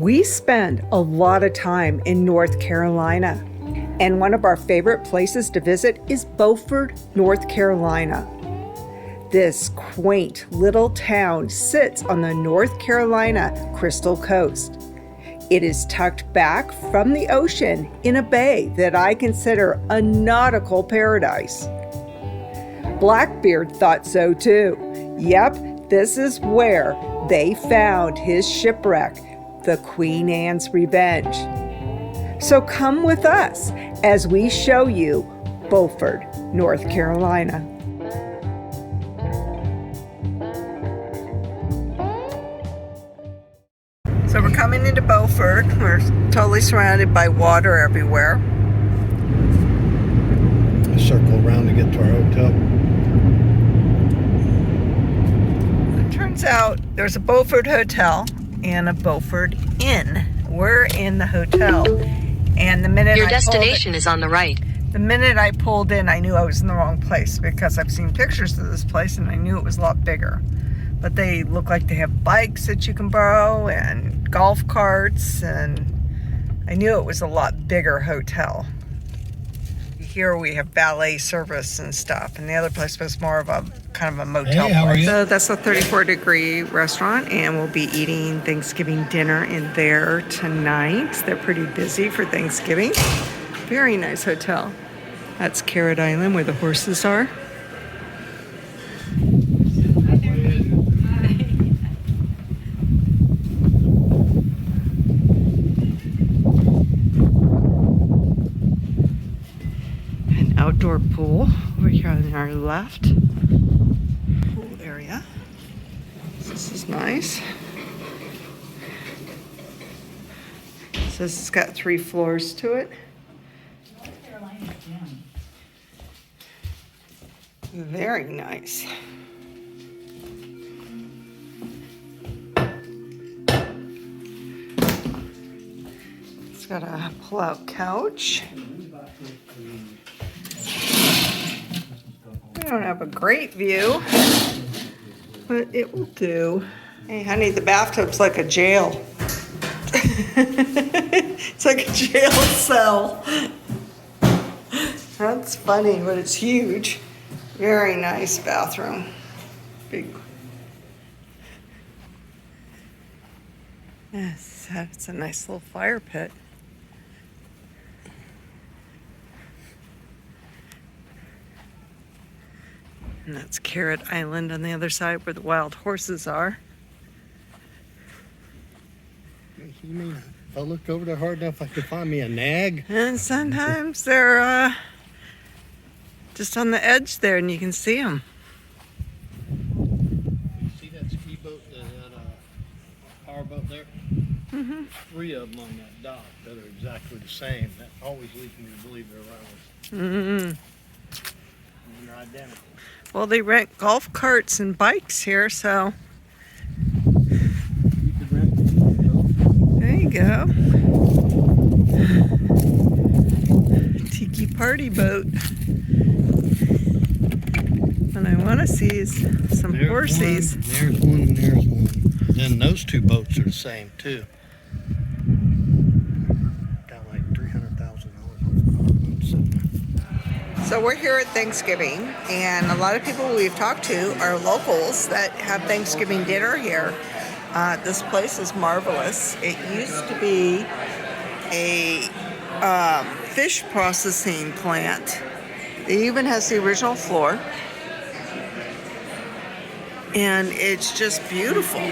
We spend a lot of time in North Carolina, and one of our favorite places to visit is Beaufort, North Carolina. This quaint little town sits on the North Carolina Crystal Coast. It is tucked back from the ocean in a bay that I consider a nautical paradise. Blackbeard thought so too. Yep, this is where they found his shipwreck, the Queen Anne's Revenge. So come with us as we show you Beaufort, North Carolina. So we're coming into Beaufort. We're totally surrounded by water everywhere. Circle around to get to our hotel. It turns out there's a Beaufort Hotel and a Beaufort Inn. We're in the hotel, and the minute your destination is on the right. The minute I pulled in, I knew I was in the wrong place because I've seen pictures of this place and I knew it was a lot bigger. But they look like they have bikes that you can borrow and golf carts, and I knew it was a lot bigger hotel. Here we have valet service and stuff, and the other place was more of a kind of a motel place. So that's a 34-degree restaurant, and we'll be eating Thanksgiving dinner in there tonight. They're pretty busy for Thanksgiving. Very nice hotel. That's Carrot Island where the horses are. Outdoor pool over here on our left. Pool area. This is nice. So this has got 3 floors to it. Very nice. It's got a pull-out couch. We don't have a great view, but it will do. Hey, honey, the bathtub's like a jail. It's like a jail cell. That's funny, but it's huge. Very nice bathroom. Big. Yes, it's a nice little fire pit. And that's Carrot Island on the other side where the wild horses are. You mean if I looked over there hard enough, I could find me a nag? And sometimes they're just on the edge there and you can see them. You see that ski boat, that power boat there? Mm-hmm. 3 of them on that dock that are exactly the same. That always leads me to believe they're rivals. Mm-hmm. And they're identical. Well, they rent golf carts and bikes here, so. You could rent one. There you go. Tiki party boat. What I want to see is some horsies. There's one and there's one. Then those 2 boats are the same, too. Got like $300,000 worth. So we're here at Thanksgiving, and a lot of people we've talked to are locals that have Thanksgiving dinner here. This place is marvelous. It used to be a fish processing plant. It even has the original floor, and it's just beautiful.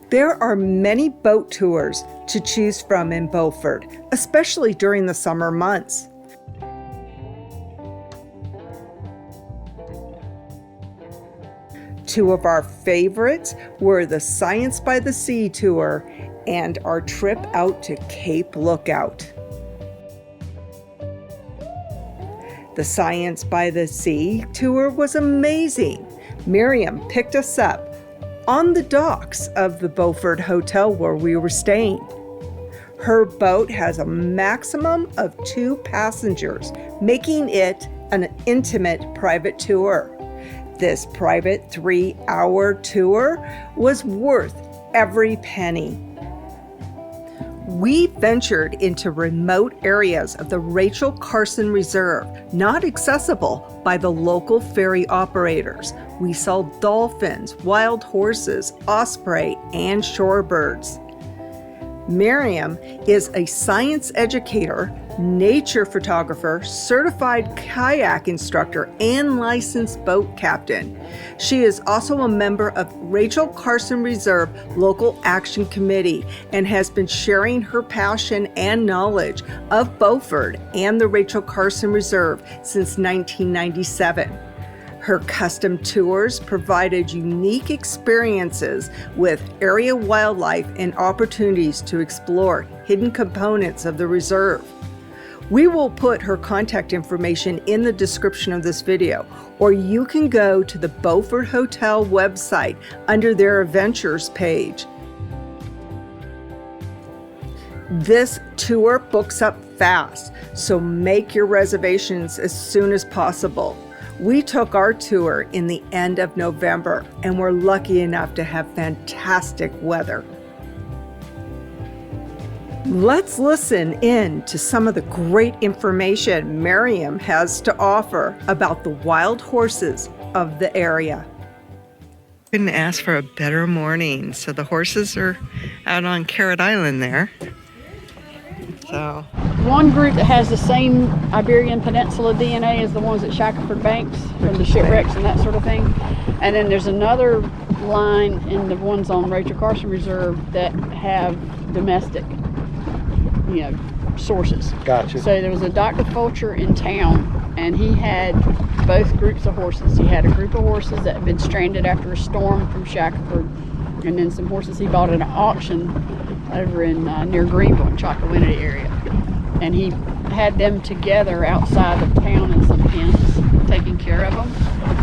There are many boat tours to choose from in Beaufort, especially during the summer months. Two of our favorites were the Science by the Sea tour and our trip out to Cape Lookout. The Science by the Sea tour was amazing. Miriam picked us up on the docks of the Beaufort Hotel where we were staying. Her boat has a maximum of 2 passengers, making it an intimate private tour. This private 3-hour tour was worth every penny. We ventured into remote areas of the Rachel Carson Reserve, not accessible by the local ferry operators. We saw dolphins, wild horses, osprey, and shorebirds. Miriam is a science educator, nature photographer, certified kayak instructor, and licensed boat captain. She is also a member of Rachel Carson Reserve Local Action Committee and has been sharing her passion and knowledge of Beaufort and the Rachel Carson Reserve since 1997. Her custom tours provided unique experiences with area wildlife and opportunities to explore hidden components of the reserve. We will put her contact information in the description of this video, or you can go to the Beaufort Hotel website under their Adventures page. This tour books up fast, so make your reservations as soon as possible. We took our tour in the end of November and were lucky enough to have fantastic weather. Let's listen in to some of the great information Miriam has to offer about the wild horses of the area. Couldn't ask for a better morning. So the horses are out on Carrot Island there. So one group that has the same Iberian Peninsula DNA as the ones at Shackelford Banks from the shipwrecks and that sort of thing. And then there's another line in the ones on Rachel Carson Reserve that have domestic, sources. Gotcha. So there was a Dr. Fulcher in town, and he had both groups of horses. He had a group of horses that had been stranded after a storm from Shackelford, and then some horses he bought at an auction over in near Greenville in Chocowinity area. And he had them together outside of town in some pens, taking care of them.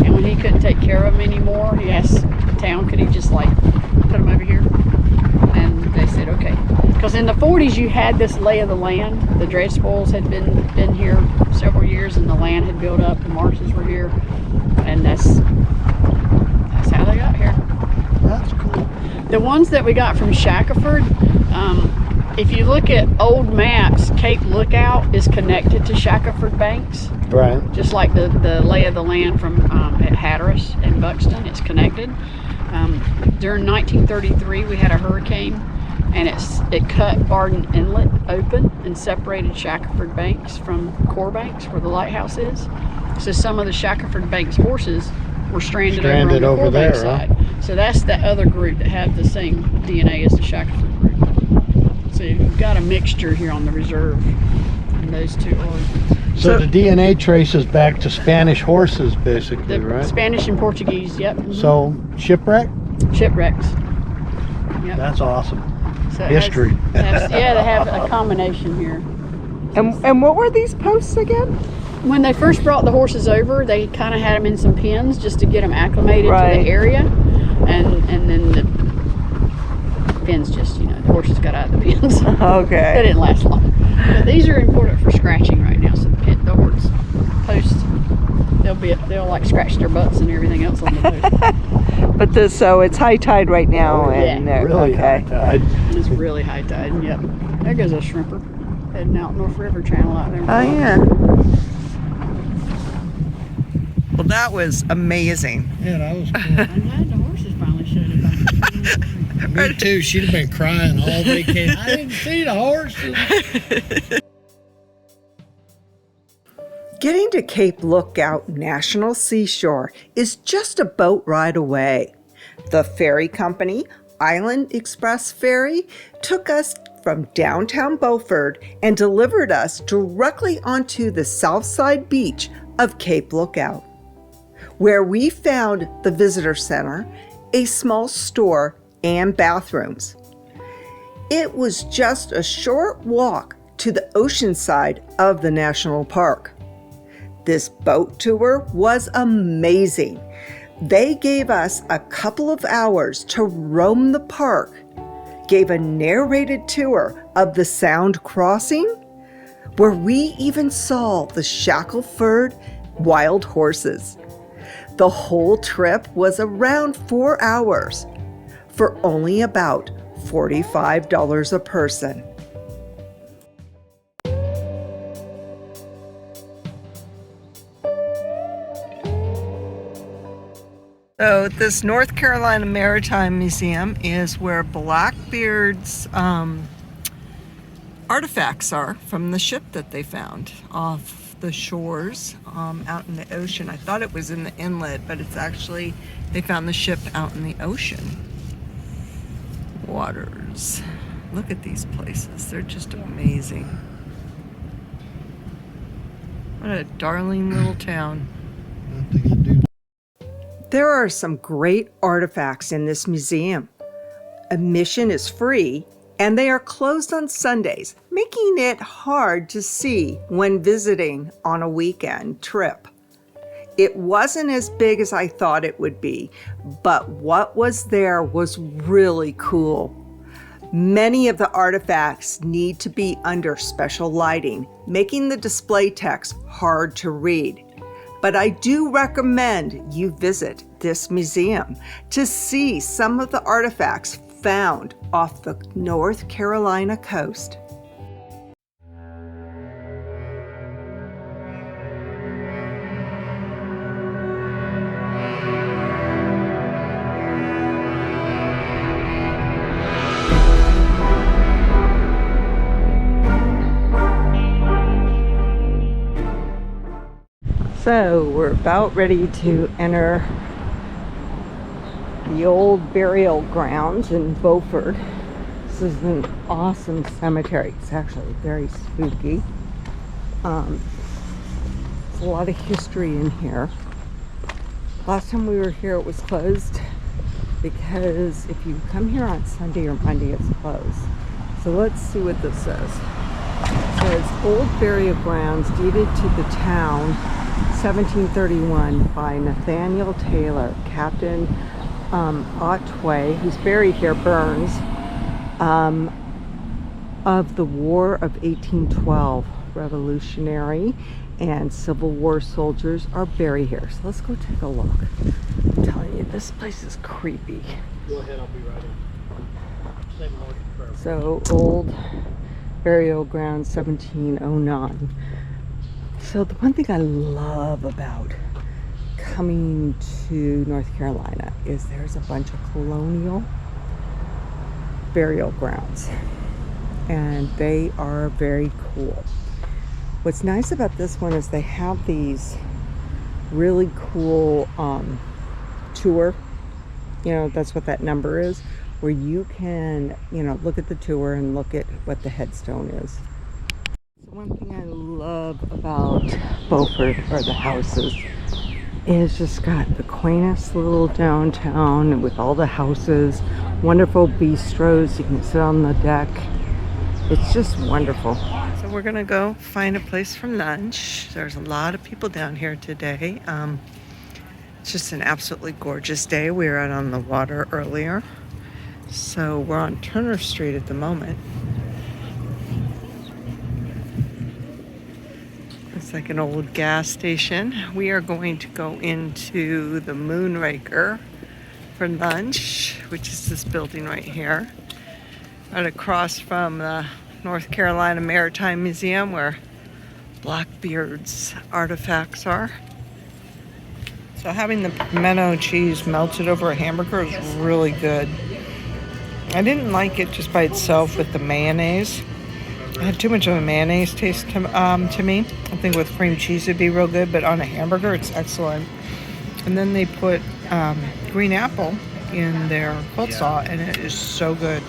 And when he couldn't take care of them anymore, he asked the town, could he just put them over here? And they said, okay. Because in the 40s, you had this lay of the land. The dredge spoils had been here several years, and the land had built up. The marshes were here, and that's how they got here. That's cool. The ones that we got from Shackelford, if you look at old maps, Cape Lookout is connected to Shackelford Banks. Right. Just like the lay of the land from at Hatteras and Buxton, it's connected. During 1933, we had a hurricane, and it cut Barden Inlet open and separated Shackelford Banks from Core Banks, where the lighthouse is. So some of the Shackelford Banks horses were stranded over on the Core Bank side. Huh? So that's the other group that have the same DNA as the Shackelford group. So you've got a mixture here on the reserve, and those two are. So the DNA traces back to Spanish horses, basically, right? Spanish and Portuguese, yep. Mm-hmm. So shipwreck? Shipwrecks. Yep. That's awesome. So History. They have a combination here. And what were these posts again? When they first brought the horses over, they kind of had them in some pens just to get them acclimated to the area, and then the pens just, the horses got out of the pens. Okay. They didn't last long. But these are important for scratching right now. So the horse posts, they'll scratch their butts and everything else on the post. But so it's high tide right now, and really high tide. It's really high tide. Yep. There goes a shrimper heading out North River Channel out there. Oh yeah. Well, that was amazing. Yeah, that was cool. I'm glad the horses finally showed up. Me too. She'd have been crying all vacation. I didn't see the horses. Getting to Cape Lookout National Seashore is just a boat ride away. The ferry company, Island Express Ferry, took us from downtown Beaufort and delivered us directly onto the south side beach of Cape Lookout. where we found the visitor center, a small store, and bathrooms. It was just a short walk to the ocean side of the national park. This boat tour was amazing. They gave us a couple of hours to roam the park, gave a narrated tour of the Sound Crossing, where we even saw the Shackleford wild horses. The whole trip was around 4 hours for only about $45 a person. So this North Carolina Maritime Museum is where Blackbeard's artifacts are from the ship that they found off the shores out in the ocean. I thought it was in the inlet, but it's actually, they found the ship out in the ocean waters. Look at these places. They're just amazing. What a darling little town. There are some great artifacts in this museum. Admission is free, and they are closed on Sundays, making it hard to see when visiting on a weekend trip. It wasn't as big as I thought it would be, but what was there was really cool. Many of the artifacts need to be under special lighting, making the display text hard to read. But I do recommend you visit this museum to see some of the artifacts found off the North Carolina coast. So we're about ready to enter the old burial grounds in Beaufort. This is an awesome cemetery. It's actually very spooky. There's a lot of history in here. Last time we were here it was closed because if you come here on Sunday or Monday it's closed. So let's see what this says. It says old burial grounds deeded to the town 1731 by Nathaniel Taylor, Captain Otway, who's buried here, Burns, of the War of 1812. Revolutionary and Civil War soldiers are buried here. So let's go take a look. I'm telling you, this place is creepy. Go ahead, I'll be right in. Same morning forever. So, old burial ground 1709. So the one thing I love about coming to North Carolina is there's a bunch of colonial burial grounds, and they are very cool. What's nice about this one is they have these really cool tour, that's what that number is, where you can, look at the tour and look at what the headstone is. One thing I love about Beaufort are the houses. It's just got the quaintest little downtown with all the houses, wonderful bistros. You can sit on the deck. It's just wonderful. So we're gonna go find a place for lunch. There's a lot of people down here today. It's just an absolutely gorgeous day. We were out on the water earlier. So we're on Turner Street at the moment. Like an old gas station. We are going to go into the Moonraker for lunch, which is this building right here, right across from the North Carolina Maritime Museum where Blackbeard's artifacts are. So having the pimento cheese melted over a hamburger is really good. I didn't like it just by itself with the mayonnaise. It had too much of a mayonnaise taste to me. I think with cream cheese it'd be real good, but on a hamburger it's excellent. And then they put green apple in their coleslaw, and it is so good.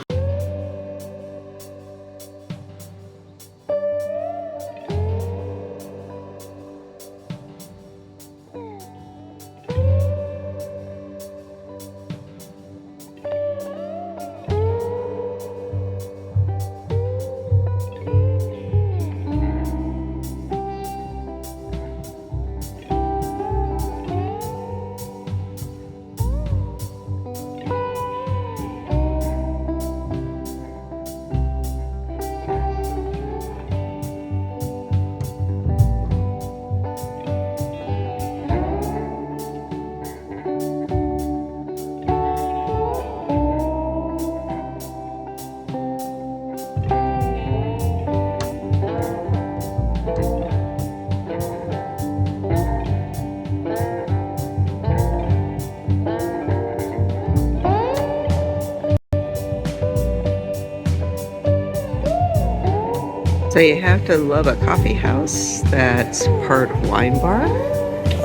So you have to love a coffee house that's part wine bar,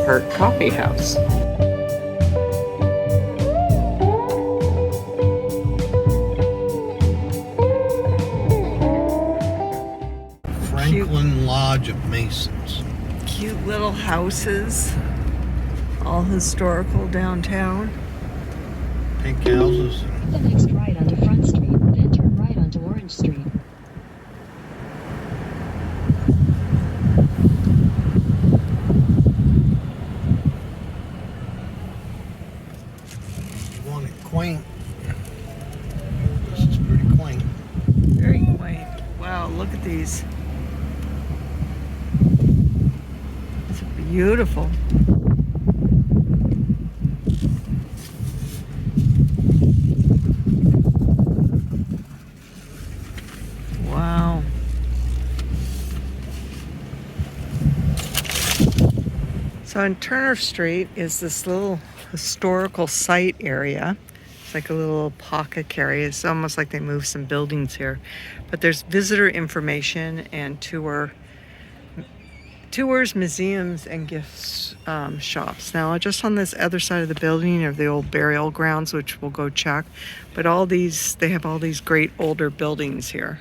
part coffee house. Franklin Lodge of Masons. Cute little houses, all historical downtown. Pink houses. The next right onto Front Street, then turn right onto Orange Street. You want it quaint. This is pretty quaint. Very quaint. Wow, look at these. It's beautiful. Wow. So on Turner Street is this little historical site area. It's like a little apothecary. It's almost like they moved some buildings here. But there's visitor information and tours, museums, and gifts shops. Now, just on this other side of the building are the old burial grounds, which we'll go check. But all these, they have all these great older buildings here.